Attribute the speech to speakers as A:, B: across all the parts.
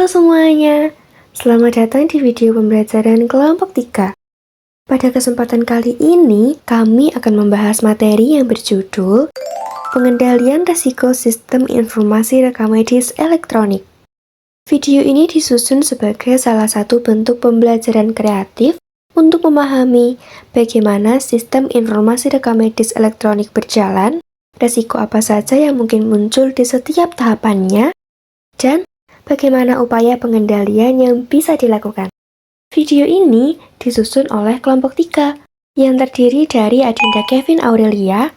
A: semuanya, selamat datang di video pembelajaran kelompok 3. Pada kesempatan kali ini, kami akan membahas materi yang berjudul Pengendalian Risiko Sistem Informasi Rekam Medis Elektronik. Video ini disusun sebagai salah satu bentuk pembelajaran kreatif untuk memahami bagaimana sistem informasi rekam medis elektronik berjalan, risiko apa saja yang mungkin muncul di setiap tahapannya, dan bagaimana upaya pengendalian yang bisa dilakukan. Video ini disusun oleh kelompok 3 yang terdiri dari Adinda Kevin Aurelia,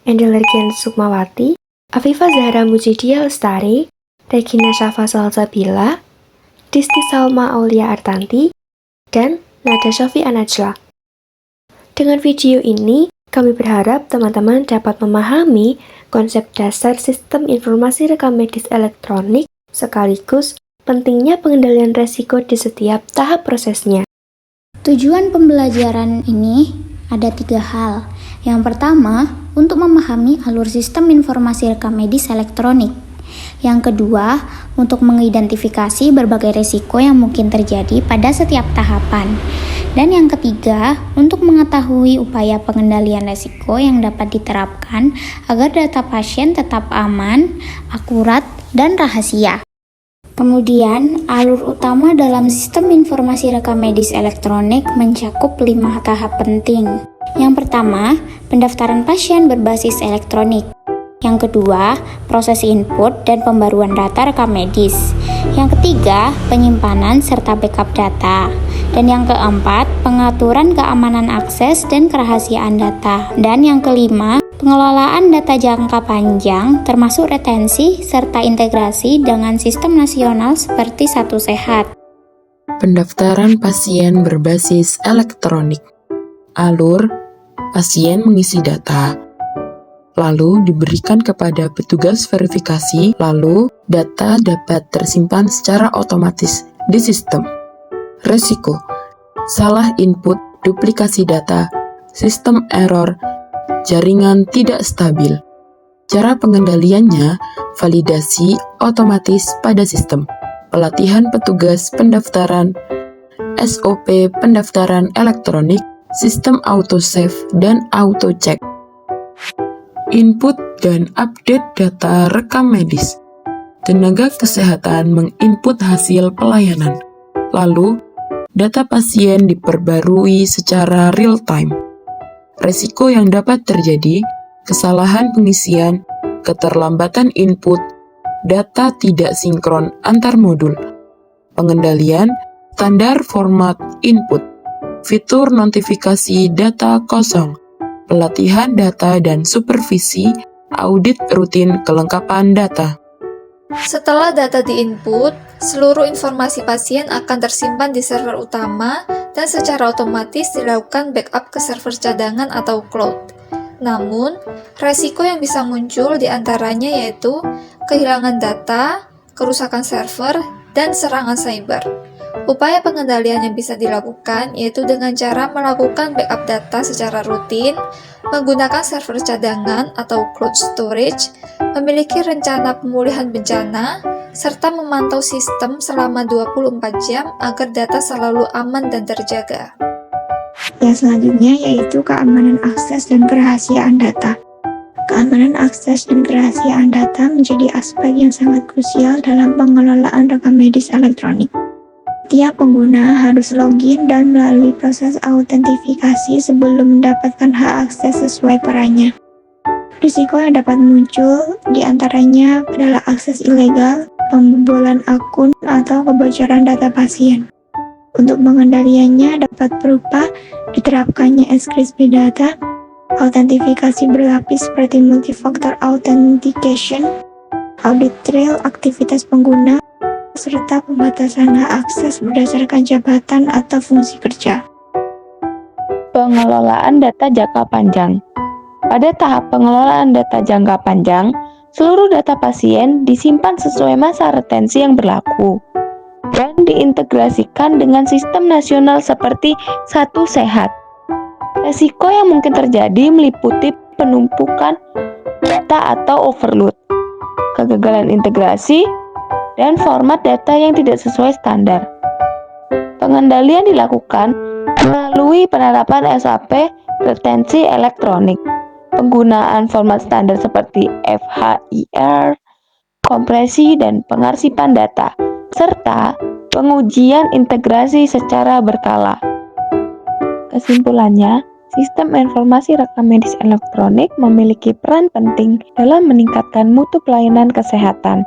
A: Endel Lergian Sukmawati, Afifah Zahra Mujidia Lestari, Regina Syafa Salsabila, Disti Salma Aulia Artanti, dan Nada Syafi Anajla. Dengan video ini, kami berharap teman-teman dapat memahami konsep dasar sistem informasi rekam medis elektronik sekaligus pentingnya pengendalian risiko di setiap tahap prosesnya.
B: Tujuan pembelajaran ini ada 3 hal. Yang pertama, untuk memahami alur sistem informasi rekam medis elektronik. Yang kedua, untuk mengidentifikasi berbagai risiko yang mungkin terjadi pada setiap tahapan. Dan yang ketiga, untuk mengetahui upaya pengendalian risiko yang dapat diterapkan agar data pasien tetap aman, akurat, dan rahasia. Kemudian, alur utama dalam sistem informasi rekam medis elektronik mencakup 5 tahap penting. Yang pertama, pendaftaran pasien berbasis elektronik. Yang kedua, proses input dan pembaruan data rekam medis. Yang ketiga, penyimpanan serta backup data. Dan yang keempat, pengaturan keamanan akses dan kerahasiaan data. Dan yang kelima, pengelolaan data jangka panjang termasuk retensi serta integrasi dengan sistem nasional seperti Satu Sehat.
C: Pendaftaran pasien berbasis elektronik. Alur, pasien mengisi data, lalu diberikan kepada petugas verifikasi, lalu data dapat tersimpan secara otomatis di sistem. Risiko, salah input, duplikasi data, sistem error, jaringan tidak stabil. Cara pengendaliannya, validasi otomatis pada sistem, pelatihan petugas pendaftaran, SOP pendaftaran elektronik, sistem auto-save dan auto-check. Input dan update data rekam medis. Tenaga kesehatan menginput hasil pelayanan, lalu data pasien diperbarui secara real-time. Risiko yang dapat terjadi, kesalahan pengisian, keterlambatan input, data tidak sinkron antar modul. Pengendalian, standar format input, fitur notifikasi data kosong, pelatihan data dan supervisi, audit rutin kelengkapan data.
D: Setelah data diinput, seluruh informasi pasien akan tersimpan di server utama dan secara otomatis dilakukan backup ke server cadangan atau cloud. Namun, resiko yang bisa muncul diantaranya yaitu kehilangan data, kerusakan server, dan serangan cyber. Upaya pengendalian yang bisa dilakukan yaitu dengan cara melakukan backup data secara rutin, menggunakan server cadangan atau cloud storage, memiliki rencana pemulihan bencana, serta memantau sistem selama 24 jam agar data selalu aman dan terjaga.
E: Dan selanjutnya yaitu keamanan akses dan kerahasiaan data. Keamanan akses dan kerahasiaan data menjadi aspek yang sangat krusial dalam pengelolaan rekam medis elektronik. Tiap pengguna harus login dan melalui proses autentifikasi sebelum mendapatkan hak akses sesuai perannya. Risiko yang dapat muncul diantaranya adalah akses ilegal, pembobolan akun, atau kebocoran data pasien. Untuk pengendaliannya dapat berupa diterapkannya enkripsi data, autentifikasi berlapis seperti multifactor authentication, audit trail aktivitas pengguna, serta pembatasan hak akses berdasarkan jabatan atau fungsi kerja.
F: Pengelolaan data jangka panjang. Pada tahap pengelolaan data jangka panjang, seluruh data pasien disimpan sesuai masa retensi yang berlaku dan diintegrasikan dengan sistem nasional seperti Satu Sehat. Risiko yang mungkin terjadi meliputi penumpukan data atau overload, kegagalan integrasi, dan format data yang tidak sesuai standar. Pengendalian dilakukan melalui penerapan SAP retensi elektronik, penggunaan format standar seperti FHIR, kompresi dan pengarsipan data, serta pengujian integrasi secara berkala. Kesimpulannya, sistem informasi rekam medis elektronik memiliki peran penting dalam meningkatkan mutu pelayanan kesehatan.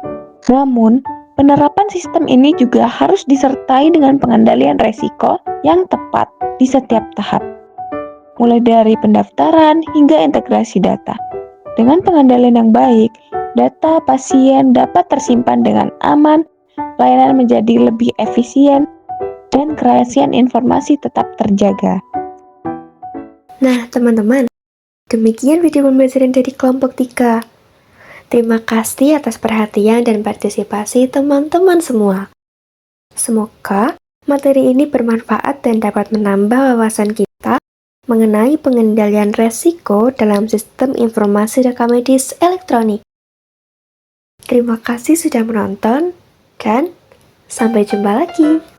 F: Namun, penerapan sistem ini juga harus disertai dengan pengendalian resiko yang tepat di setiap tahap, mulai dari pendaftaran hingga integrasi data. Dengan pengendalian yang baik, data pasien dapat tersimpan dengan aman, pelayanan menjadi lebih efisien, dan kerahasiaan informasi tetap terjaga.
A: Nah, teman-teman, demikian video pembelajaran dari kelompok 3. Terima kasih atas perhatian dan partisipasi teman-teman semua. Semoga materi ini bermanfaat dan dapat menambah wawasan kita mengenai pengendalian resiko dalam sistem informasi rekam medis elektronik. Terima kasih sudah menonton, dan sampai jumpa lagi.